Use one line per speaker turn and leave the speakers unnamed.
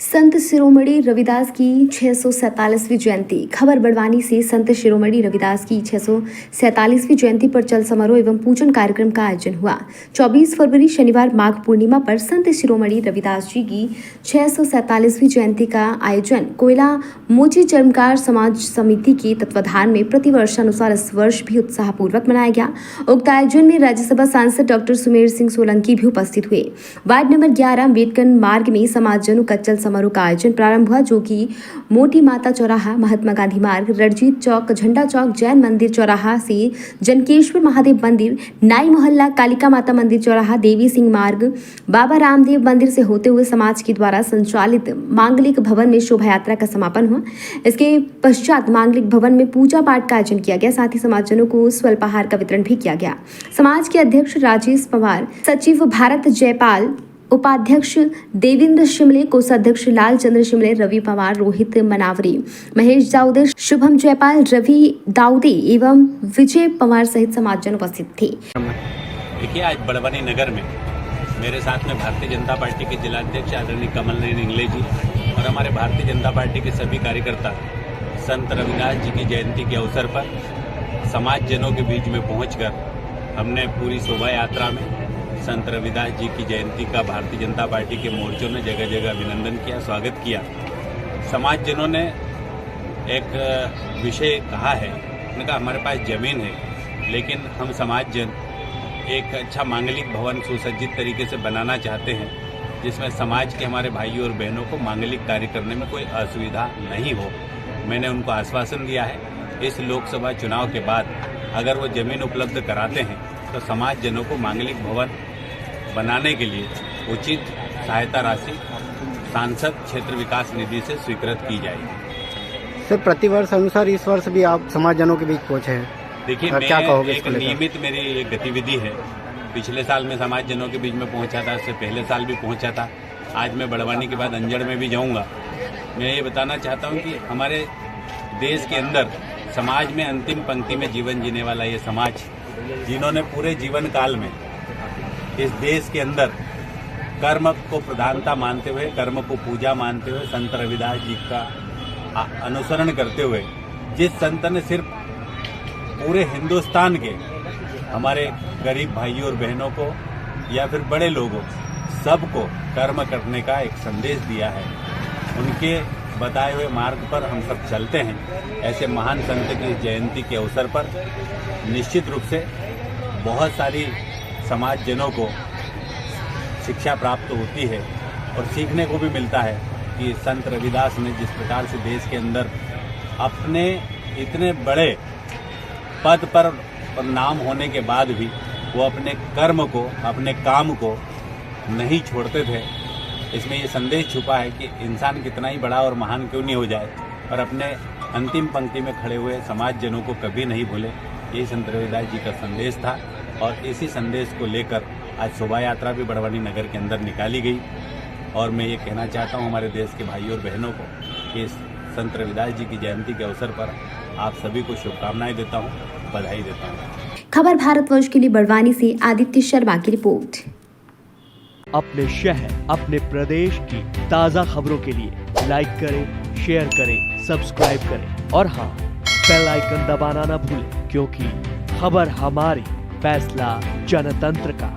संत शिरोमणि रविदास की 647वीं जयंती। खबर बड़वानी से संत शिरोमणि रविदास की 647वीं जयंती पर चल समारोह एवं पूजन कार्यक्रम का आयोजन हुआ। 24 फरवरी शनिवार माघ पूर्णिमा पर संत शिरोमणि रविदास जी की 647वीं जयंती का आयोजन कोयला मोची चर्मकार समाज समिति के तत्वाधान में प्रतिवर्ष अनुसार इस वर्ष भी उत्साहपूर्वक मनाया गया। उक्त आयोजन में राज्यसभा सांसद डॉक्टर सुमेर सिंह सोलंकी भी उपस्थित हुए। वार्ड नंबर 11 अम्बेडकर मार्ग में समाजजनों का चल समारोह का आयोजन प्रारंभ हुआ, जो कि मोटी माता चौराहा, महात्मा गांधी मार्ग, रणजीत चौक, झंडा चौक, जैन मंदिर चौराहा से जनकेश्वर महादेव मंदिर, नाई मोहल्ला, कालिका माता मंदिर चौराहा, देवी सिंह मार्ग, बाबा रामदेव मंदिर से होते हुए समाज के द्वारा संचालित मांगलिक भवन में शोभा यात्रा का समापन हुआ। इसके पश्चात मांगलिक भवन में पूजा पाठ का आयोजन किया गया। साथ ही समाजजनों को स्वल्पाहार का वितरण भी किया गया। समाज के अध्यक्ष राजेश पवार, सचिव भारत जयपाल, उपाध्यक्ष देवेंद्र शिमले, कोषाध्यक्ष लालचंद्र शिमले, रवि पवार, रोहित मनावरी, महेश दाऊदे, शुभम जयपाल, रवि दाऊदे एवं विजय पवार सहित समाजजन उपस्थित थे।
देखिए, आज बड़वानी नगर में मेरे साथ में भारतीय जनता पार्टी के जिलाध्यक्ष आदरणीय कमल नयन इंगले जी और हमारे भारतीय जनता पार्टी के सभी कार्यकर्ता संत रविदास जी की जयंती के अवसर पर समाजजनों के बीच में पहुंचकर हमने पूरी शोभा यात्रा में संत रविदास जी की जयंती का भारतीय जनता पार्टी के मोर्चों ने जगह जगह अभिनंदन किया, स्वागत किया। समाजजनों ने एक विषय कहा है, उन्होंने कहा हमारे पास जमीन है, लेकिन हम समाजजन एक अच्छा मांगलिक भवन सुसज्जित तरीके से बनाना चाहते हैं, जिसमें समाज के हमारे भाइयों और बहनों को मांगलिक कार्य करने में कोई असुविधा नहीं हो। मैंने उनको आश्वासन दिया है, इस लोकसभा चुनाव के बाद अगर वो जमीन उपलब्ध कराते हैं तो समाजजनों को मांगलिक भवन बनाने के लिए उचित सहायता राशि सांसद क्षेत्र विकास निधि से स्वीकृत की जाएगी।
सर, प्रतिवर्ष अनुसार इस वर्ष भी आप समाजजनों के बीच पहुंचे हैं।
देखिए,
क्या कहोगे?
एक नियमित मेरी एक गतिविधि है। पिछले साल मैं समाजजनों के बीच में पहुंचा था, उससे पहले साल भी पहुंचा था। आज मैं बड़वानी के बाद अंजड़ में भी जाऊंगा। मैं ये बताना चाहता हूँ कि हमारे देश के अंदर समाज में अंतिम पंक्ति में जीवन जीने वाला ये समाज, जिन्होंने पूरे जीवन काल में इस देश के अंदर कर्म को प्रधानता मानते हुए, कर्म को पूजा मानते हुए संत रविदास जी का अनुसरण करते हुए, जिस संत ने सिर्फ पूरे हिंदुस्तान के हमारे गरीब भाइयों और बहनों को या फिर बड़े लोगों सबको कर्म करने का एक संदेश दिया है, उनके बताए हुए मार्ग पर हम सब चलते हैं। ऐसे महान संत की जयंती के अवसर पर निश्चित रूप से बहुत सारी समाजजनों को शिक्षा प्राप्त होती है और सीखने को भी मिलता है कि संत रविदास ने जिस प्रकार से देश के अंदर अपने इतने बड़े पद पर नाम होने के बाद भी वो अपने कर्म को, अपने काम को नहीं छोड़ते थे। इसमें ये संदेश छुपा है कि इंसान कितना ही बड़ा और महान क्यों नहीं हो जाए, और अपने अंतिम पंक्ति में खड़े हुए समाजजनों को कभी नहीं भूले। यही संत रविदास जी का संदेश था और इसी संदेश को लेकर आज शोभा यात्रा भी बड़वानी नगर के अंदर निकाली गई। और मैं ये कहना चाहता हूँ हमारे देश के भाइयों और बहनों को कि इस संत रविदास जी की जयंती के अवसर पर आप सभी को शुभकामनाएं देता हूँ, बधाई देता हूँ।
खबर भारतवर्ष के लिए बड़वानी से आदित्य शर्मा की रिपोर्ट।
अपने शहर, अपने प्रदेश की ताज़ा खबरों के लिए लाइक करें, शेयर करें, सब्सक्राइब करें और हाँ, बेल आइकन दबाना ना भूलें, क्योंकि खबर हमारी, फैसला जनतंत्र का।